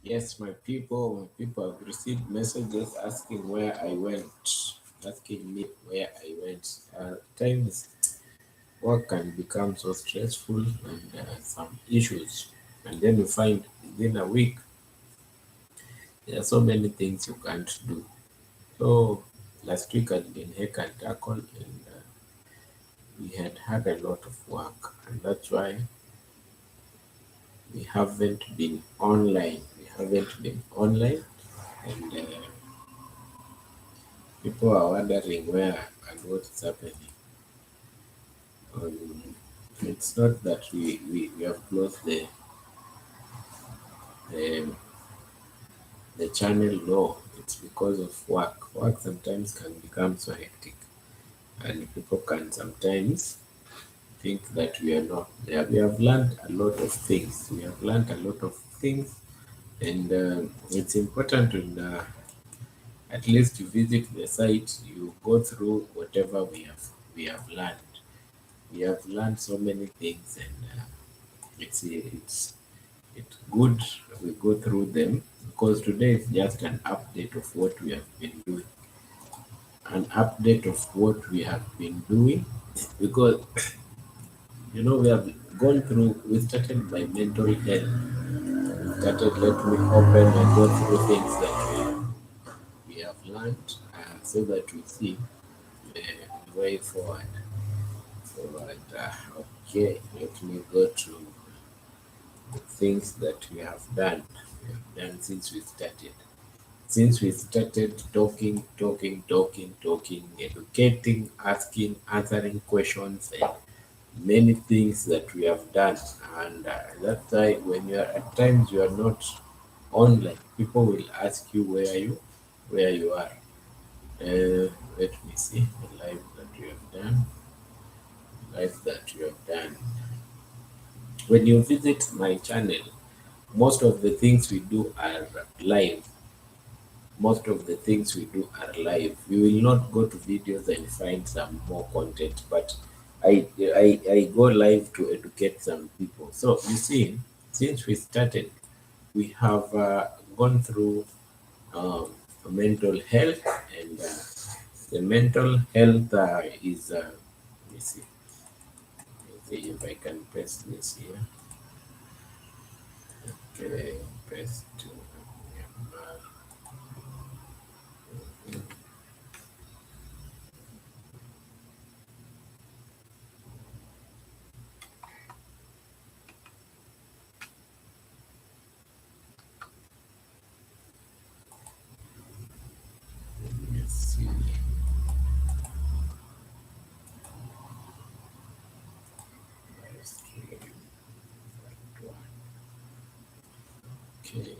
Yes, my people have received messages asking where I went, asking me where I went. Times work can become so stressful and some issues, and then you find within a week there are so many things you can't do. So last week has been heck and tackle, and we had a lot of work, and that's why we haven't been online. We haven't been online, and people are wondering where and what's happening. Um, it's not that we have closed the the channel. No, it's because of work. Work sometimes can become so hectic, and people can sometimes think that we are not there. We have learned a lot of things. We have learned a lot of things, and it's important to at least you visit the site, you go through whatever we have learned. We have learned so many things, and it's good we go through them because today is just an update of what we have been doing, an update of what we have been doing, because we have gone through. We started by mental health. We started. Let me open and go through things that we have learned, so that we see the way forward. Forward. Okay, let me go to the things that we have done. We have done since we started. Since we started talking, educating, asking, answering questions, and many things that we have done. And that's why when you are at times you are not online, people will ask you where you are. Let me see the live that you have done. Live that you have done. When you visit my channel, most of the things we do are live. Most of the things we do are live. We will not go to videos and find some more content, but I go live to educate some people. So you see, since we started, we have gone through um, mental health, and the mental health is. Let me see. Let me see if I can press this here. Okay, press to. Let's see. Okay.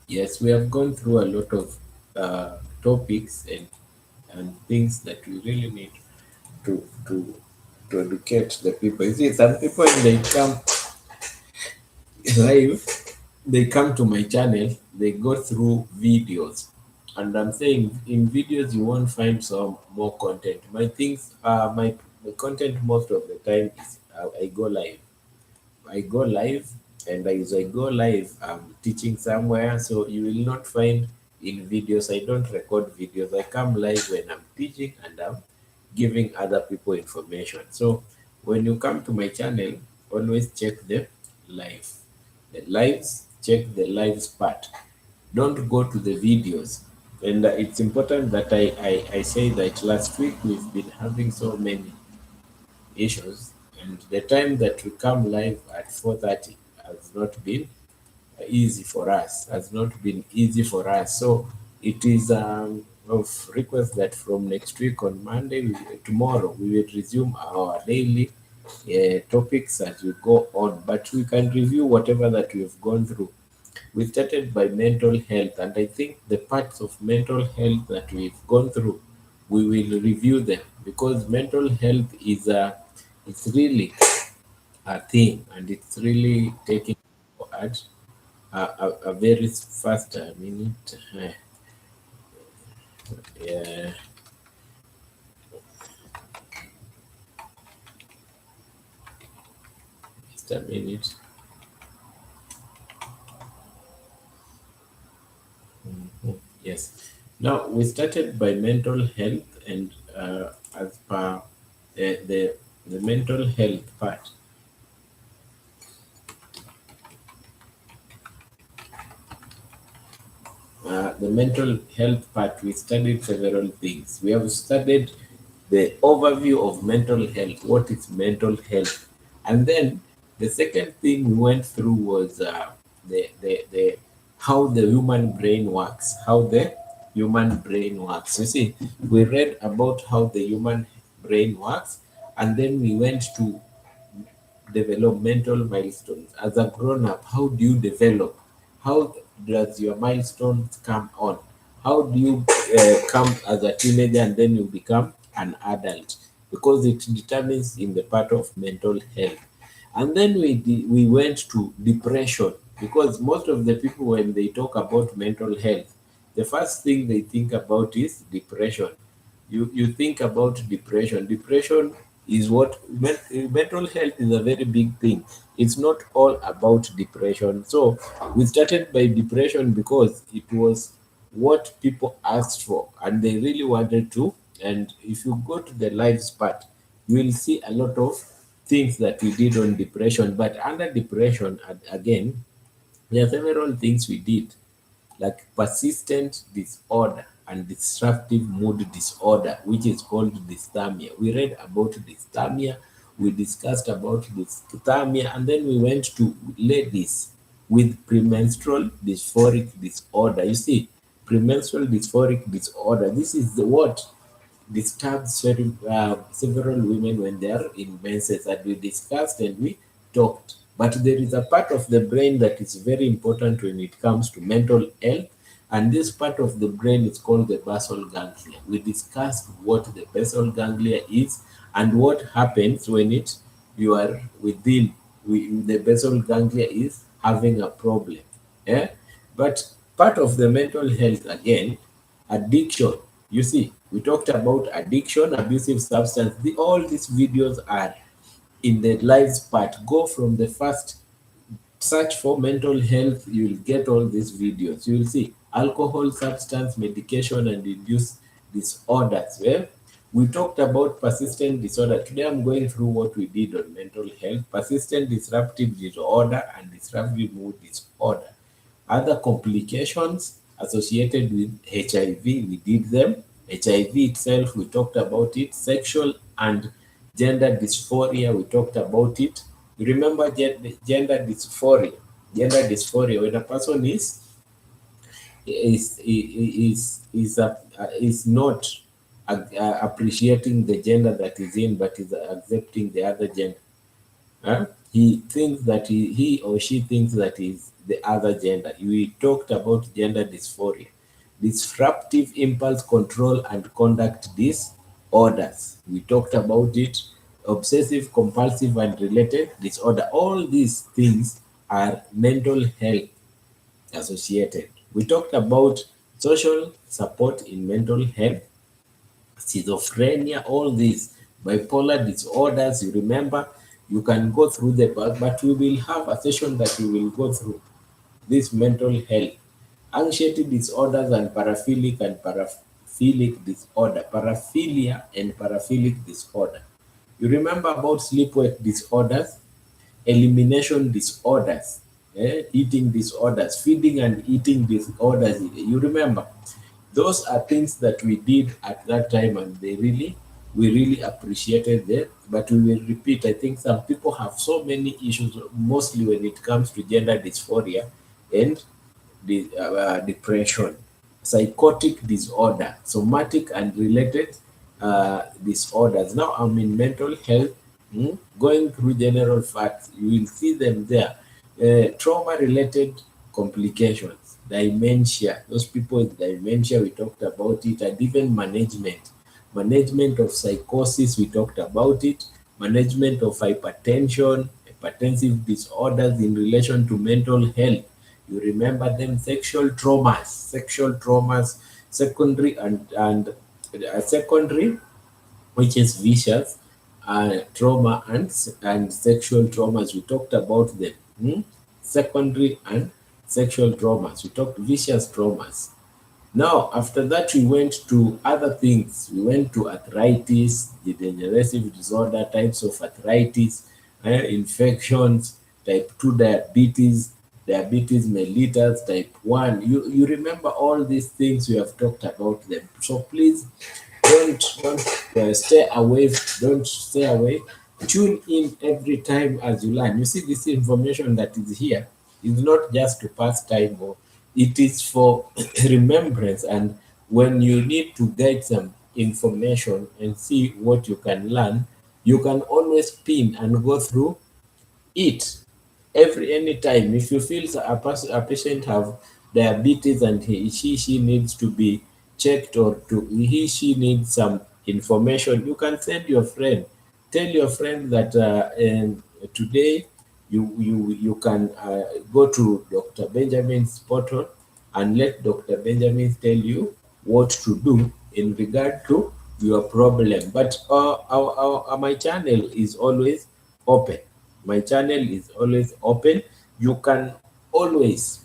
Yes, we have gone through a lot of topics and things that we really need to to to educate the people. You see, some people when they come live, they come to my channel, they go through videos, and I'm saying in videos you won't find some more content. My things, my content most of the time is I go live. I go live, and as I go live, I'm teaching somewhere, so you will not find in videos. I don't record videos. I come live when I'm teaching and I'm giving other people information. So when you come to my channel, always check the lives, check the lives part. Don't go to the videos. And it's important that I say that last week we've been having so many issues, and the time that we come live at 4:30 has not been easy for us, has not been easy for us. So it is of request that from next week on Monday, tomorrow, we will resume our daily topics as we go on, but we can review whatever that we've gone through. We started by mental health, and I think the parts of mental health that we've gone through, we will review them, because mental health is it's really a thing, and it's really taking part. a very fast minute. Yeah, just a minute. Mhm. Yes. Now we started by mental health, and as per the mental health part, the mental health part, we studied several things. We have studied the overview of mental health, what is mental health, and then the second thing we went through was the how the human brain works, how the human brain works. You see, we read about how the human brain works, and then we went to developmental milestones. As a grown up, how do you develop? How does your milestones come on? How do you come as a teenager and then you become an adult? Because it determines in the part of mental health. And then we went to depression, because most of the people, when they talk about mental health, the first thing they think about is depression. You think about depression. Depression is what mental health is a very big thing. It's not all about depression. So we started by depression because it was what people asked for and they really wanted to. And if you go to the lives part, you will see a lot of things that we did on depression. But under depression, again, there are several things we did, like persistent disorder and disruptive mood disorder, which is called dysthymia. We read about dysthymia, we discussed about dysthymia, and then we went to ladies with premenstrual dysphoric disorder. You see, premenstrual dysphoric disorder, this is the what disturbs several women when they are in menses, that we discussed and we talked. But there is a part of the brain that is very important when it comes to mental health, and this part of the brain is called the basal ganglia. We discussed what the basal ganglia is and what happens when you are within the basal ganglia is having a problem. Yeah, but part of the mental health again, addiction. You see, we talked about addiction, abusive substance. All these videos are in the lives part. Go from the first search for mental health, you will get all these videos. You will see alcohol, substance, medication, and induced disorders. Well, we talked about persistent disorder. Today I'm going through what we did on mental health, persistent disruptive disorder, and disruptive mood disorder. Other complications associated with HIV, we did them. HIV itself, we talked about it. Sexual and gender dysphoria, we talked about it. You remember gender dysphoria? Gender dysphoria, when a person is not appreciating the gender that is in, but is accepting the other gender. Huh? He thinks that he or she thinks that is the other gender. We talked about gender dysphoria, disruptive impulse control and conduct disorders. We talked about it, obsessive compulsive and related disorder. All these things are mental health associated. We talked about social support in mental health, schizophrenia, all these bipolar disorders. You remember, you can go through the but we will have a session that we will go through this mental health, anxiety disorders and paraphilic disorder, paraphilia and paraphilic disorder. You remember about sleep-wake disorders, elimination disorders, eating disorders, feeding and eating disorders. You remember, those are things that we did at that time, and we really appreciated them. But we will repeat. I think some people have so many issues, mostly when it comes to gender dysphoria and depression, psychotic disorder, somatic and related disorders. Now I'm in mental health, going through general facts. You will see them there. Trauma related complications, dementia, those people with dementia, we talked about it, and even management of psychosis, we talked about it, management of hypertension, hypertensive disorders in relation to mental health, You remember them, sexual traumas, secondary and secondary, which is vicious trauma and sexual traumas. We talked about them. Secondary and sexual traumas. We talked vicious traumas. Now, after that, we went to other things. We went to arthritis, degenerative disorder, types of arthritis, infections, type 2 diabetes, diabetes mellitus, type 1. You remember all these things, we have talked about them. So please don't stay away. Don't stay away. Tune in every time as you learn. You see, this information that is here is not just to pass time, or it is for remembrance. And when you need to get some information and see what you can learn, you can always pin and go through it every anytime. If you feel a patient have diabetes and she needs to be checked, or to she needs some information, you can send your friend. Tell your friend that today you can go to Dr. Benjamin's portal and let Dr. Benjamin tell you what to do in regard to your problem. But my channel is always open. My channel is always open. You can always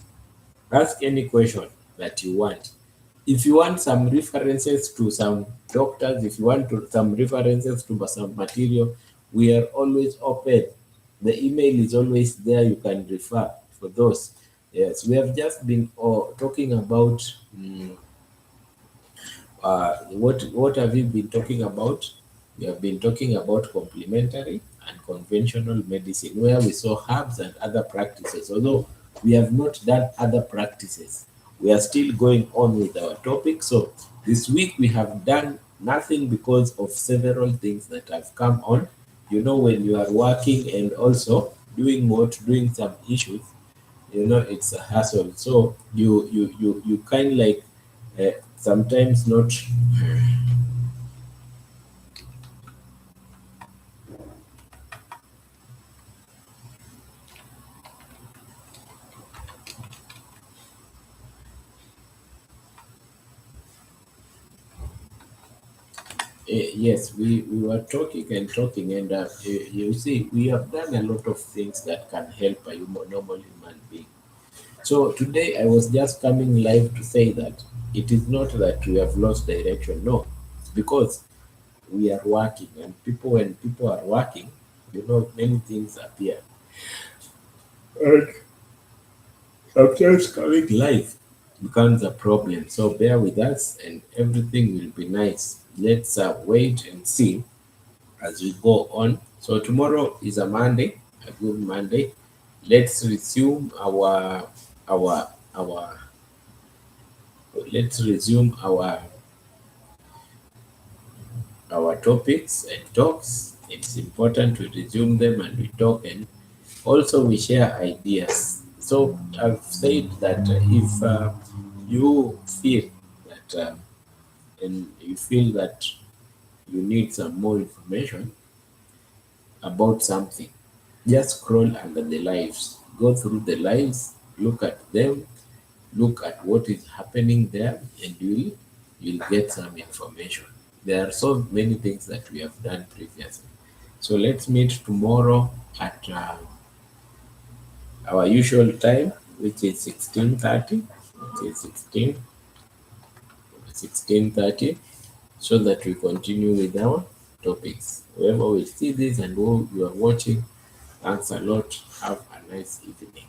ask any question that you want. If you want some references to some doctors, if you want some references to some material, we are always open. The email is always there. You can refer for those. Yes, we have just been talking about what have we been talking about? We have been talking about complementary and conventional medicine, where we saw herbs and other practices. Although we have not done other practices, we are still going on with our topic. So this week we have done nothing because of several things that have come on. You know, when you are working and also doing some issues, it's a hassle. So you kind of like sometimes not. Yes, we were talking and talking, and you see, we have done a lot of things that can help a normal human being. So today I was just coming live to say that it is not that we have lost direction. No, it's because we are working, and when people are working, many things appear. And sometimes coming live becomes a problem. So bear with us, and everything will be nice. Let's wait and see as we go on. So tomorrow is a Monday, a good Monday. Let's resume our let's resume our topics and talks. It's important to resume them and we talk, and also we share ideas. So I've said that if you feel that and you feel that you need some more information about something, just scroll under the lives, go through the lives, look at them, look at what is happening there, and you'll get some information. There are so many things that we have done previously. So let's meet tomorrow at our usual time, which is 16:30. Which is 16:30, so that we continue with our topics. Whoever will see this and who you are watching, thanks a lot. Have a nice evening.